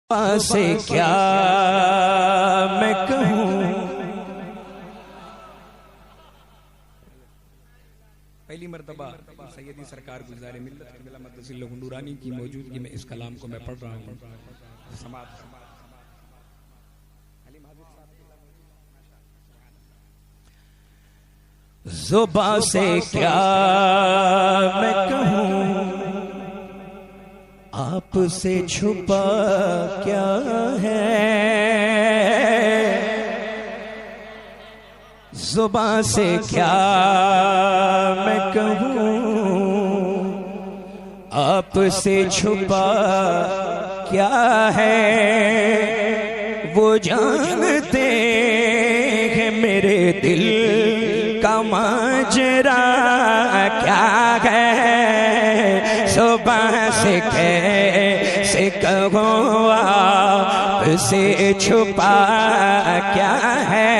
से क्या मैं कहूँ। पहली मर्तबा सैयदी सरकार गुलज़ारे मिल्लत क़िबला मद्दसिल्लहु नूरानी की मौजूदगी में इस कलाम को मैं पढ़ रहा हूँ। ज़ुबां से क्या मैं कहूँ, आपसे छुपा क्या है। ज़ुबां से क्या मैं कहूँ, आपसे छुपा क्या है। वो जानते हैं मेरे दिल का माजरा क्या है। ज़ुबां से कैसे कहूँ, आपसे छुपा क्या है।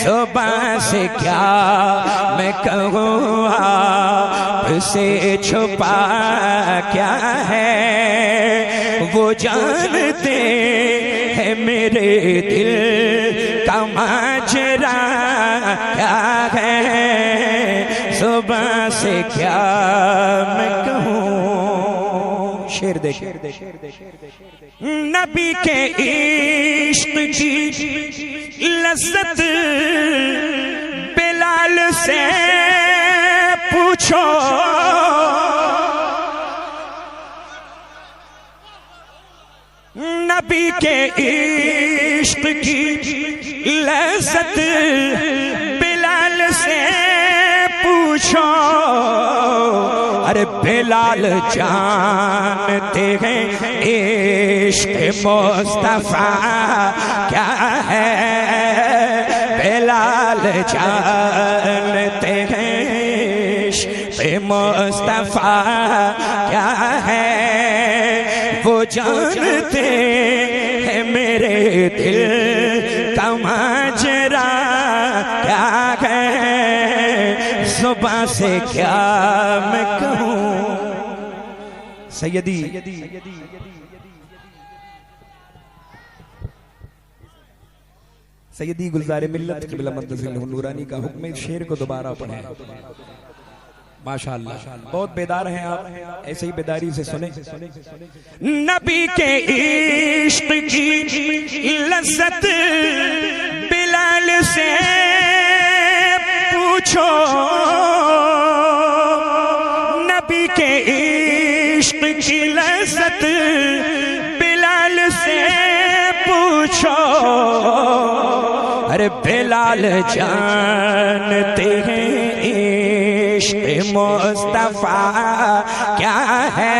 ज़ुबां से क्या मैं कहूँ, आपसे छुपा क्या है। वो जानते हैं मेरे दिल का माजरा क्या है। ज़ुबां से क्या मैं कहूँ। शेर देख नबी के इश्क की लज़्ज़त बिलाल से पूछो। नबी के इश्क की लज़्ज़त बिलाल से पूछो। अरे बिलाल जानते हैं इश्क मुस्तफा क्या है। बिलाल जानते हैं इश्क मुस्तफा क्या है। वो जानते हैं मेरे दिल का माजरा क्या है। ज़ुबां से क्या मैं कहूँ। सैयदी सैयदी गुलज़ारे मिल्लत क़िबला मद्दसिल्लहु नूरानी का हुक्म शेर को दोबारा पढ़ें। माशाअल्लाह, बहुत बेदार हैं आप, ऐसे ही बेदारी से सुने। नबी के इश्क की लज़्ज़त बिलाल से पूछो। नबी के इश्क की लज़्ज़त बिलाल से पूछो। अरे बिलाल जानते हैं इश्क मुस्तफा क्या है।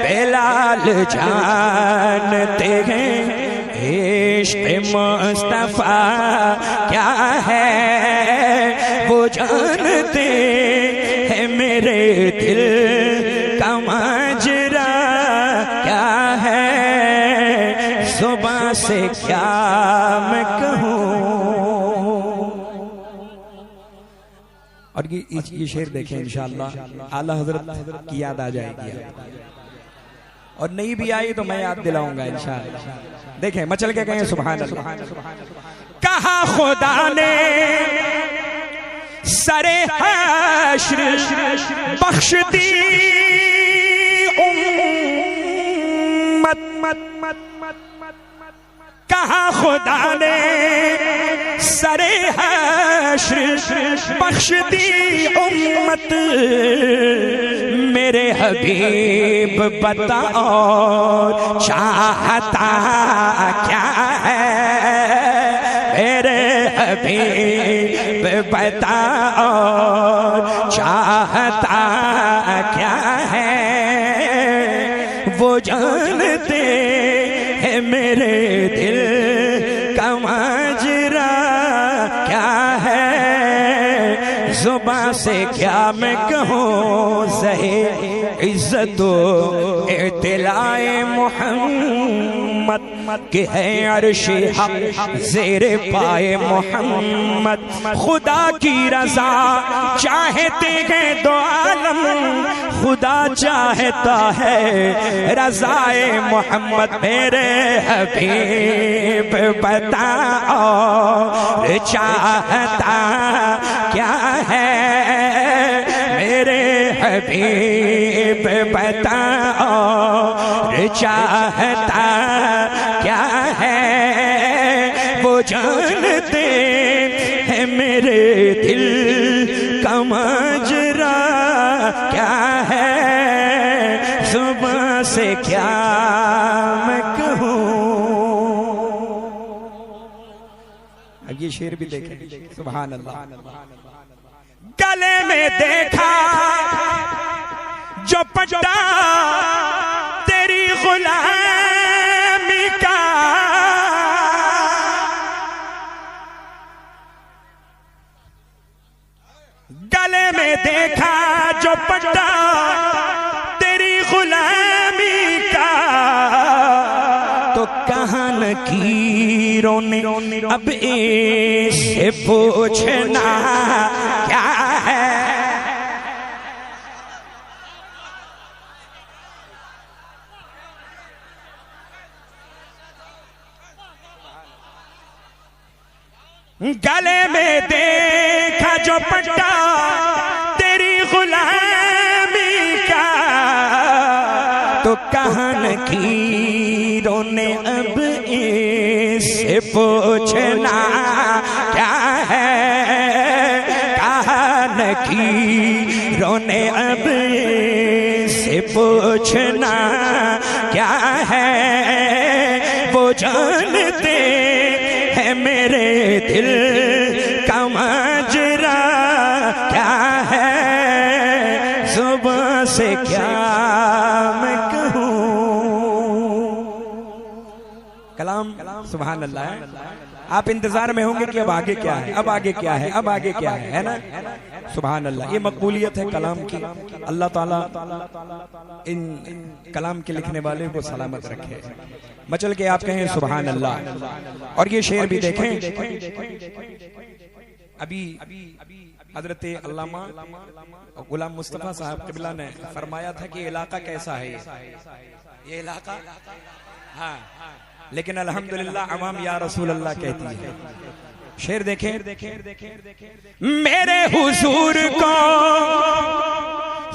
बिलाल जानते हैं इश्क मुस्तफा क्या है। वो जानते हैं मेरे दिल का माजरा क्या है। ज़ुबां से क्या मैं कहूँ। और ये शेर देखें, इंशाअल्लाह आला हज़रत की याद आ जाएगी। और नहीं भी आई तो मैं याद दिलाऊंगा इंशाअल्लाह। देखें मचल के कहें सुभान अल्लाह। कहा खुदा ने सरे हश्र बख्श दी उम्मत। कहा खुदा ने सरे हश्र बख्श दी उम्मत। मेरे हबीब बताओ चाहता क्या है। मेरे हबीब बताओ चाहता क्या है। वो जानते हैं मेरे दिल का माजरा क्या है। ज़ुबां से क्या मैं कहूँ। सही इज़्ज़तो इत्तिलाए मोहम्मद उम्मत के है अर्शे हक ज़ेरे पाए मोहम्मद। खुदा की रजा चाहते हैं दो आलम, खुदा चाहता है रज़ाए मोहम्मद। मेरे हबीब बताओ चाहता क्या है, मेरे हबीब बताओ चाहता क्या है। वो जानते हैं मेरे दिल का माजरा क्या है, सुबह से क्या मैं कहूँ। अब ये शेर भी देखें, सुभान अल्लाह। गले में देखा जो पट्टा तेरी गुलामी का, गले में देखा जो पट्टा तेरी गुलामी का, तो कहाँ लकीरों ने अब इससे पूछना क्या है। गले में देखा जो पट्टा तेरी गुलामी का, तो कहाँ लकीरों ने अब इससे पूछना क्या है। कहाँ लकीरों ने अब इससे पूछना क्या है। वो जानते हैं मेरे दिल का माजरा क्या है, सुबह से क्या मैं कहूँ। कलाम सुभान अल्लाह है। आप इंतजार में होंगे कि अब आगे क्या है, अब आगे क्या है, अब आगे क्या है ना। सुभान अल्लाह। ये मकबूलियत है कलाम की। अल्लाह ताला इन कलाम के लिखने वाले को सलामत रखे। मचल के आप कहें सुभान अल्लाह। और ये शेर भी देखें, अभी हजरत अल्लामा गुलाम मुस्तफा साहब क़िबला ने फरमाया था कि इलाका कैसा है ये इलाका। हाँ, लेकिन अल्हम्दुलिल्लाह अवाम या रसूल अल्लाह कहती है। शेर देखें, मेरे हुजूर को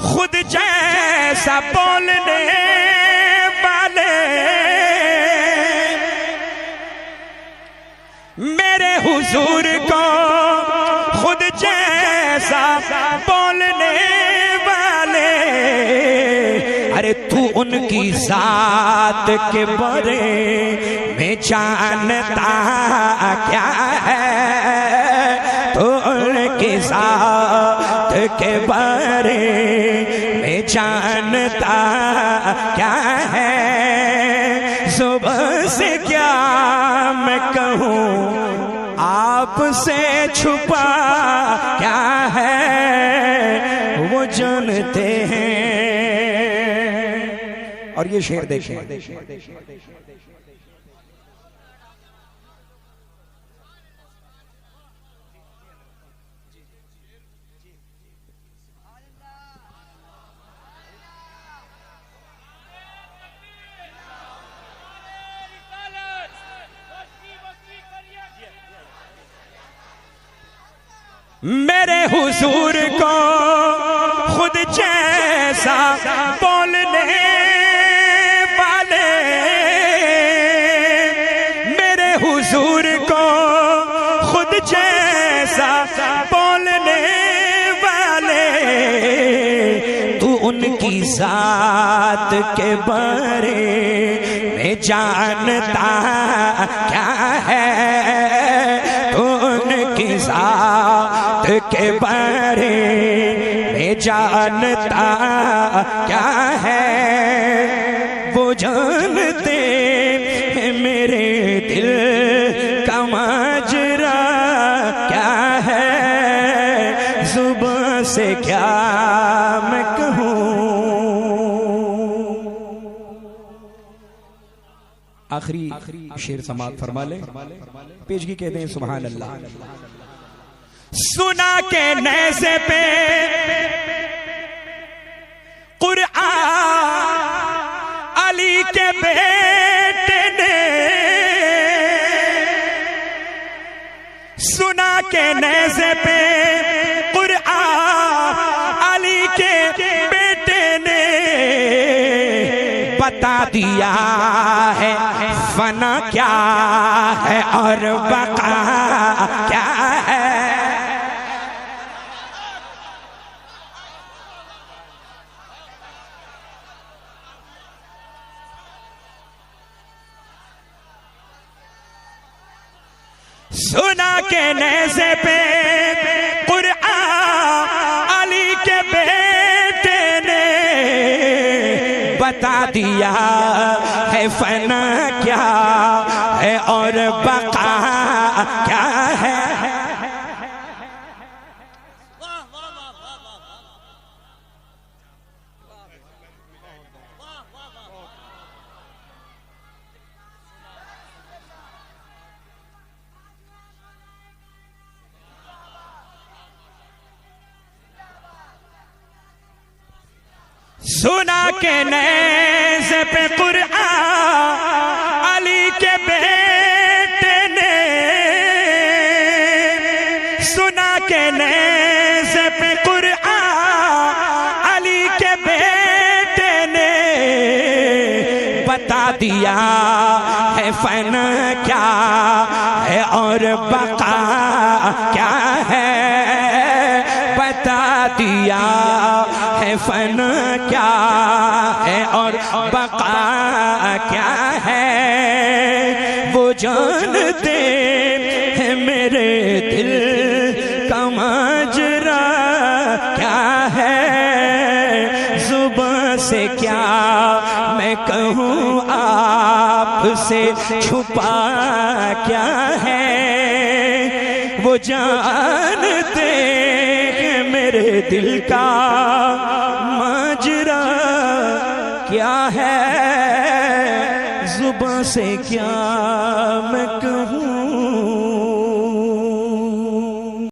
खुद जैसा बोलने वाले, मेरे हुजूर को खुद जैसा बोलने वाले, अरे तू उनकी जात के बारे में जानता क्या है। तो उनकी जात के बारे में जानता क्या है। सुबह से क्या मैं कहूँ, आपसे छुपा क्या है, वो जानते हैं। और ये शेर देखें, मेरे हुजूर को खुद जैसा बोलने वाले, मेरे हुजूर को खुद जैसा बोलने वाले, तू उनकी जात के बारे में जानता क्या है। तू उनकी जात के बारे में जानता क्या है। वो जानते हैं मेरे दिल का माजरा क्या है। सुबह से क्या मैं कहूँ। आखिरी शेर समाप्त फरमा ले, पेशगी कहते हैं सुभान अल्लाह। सुना के नेज़े पे कुरआन अली के बेटे ने, सुना के नेज़े पे कुरआन अली के बेटे ने, बता दिया है फना क्या है और बका क्या है। सुना के नेज़े पे कुरआन अली के बेटे ने, बता दिया है फना क्या है और बका क्या है। सुना के नेज़े पे कुरआन अली के बेटे ने, सुना के नेज़े पे कुरआन अली के बेटे ने, बता दिया है फना क्या है और बका क्या है। बता दिया है फना क्या है और बका क्या है। वो जानते हैं मेरे दिल का माजरा क्या है। जुबान से क्या मैं कहूँ आपसे छुपा क्या है। वो जानते हैं मेरे दिल का माजरा क्या है। जुबान से क्या मैं कहूँ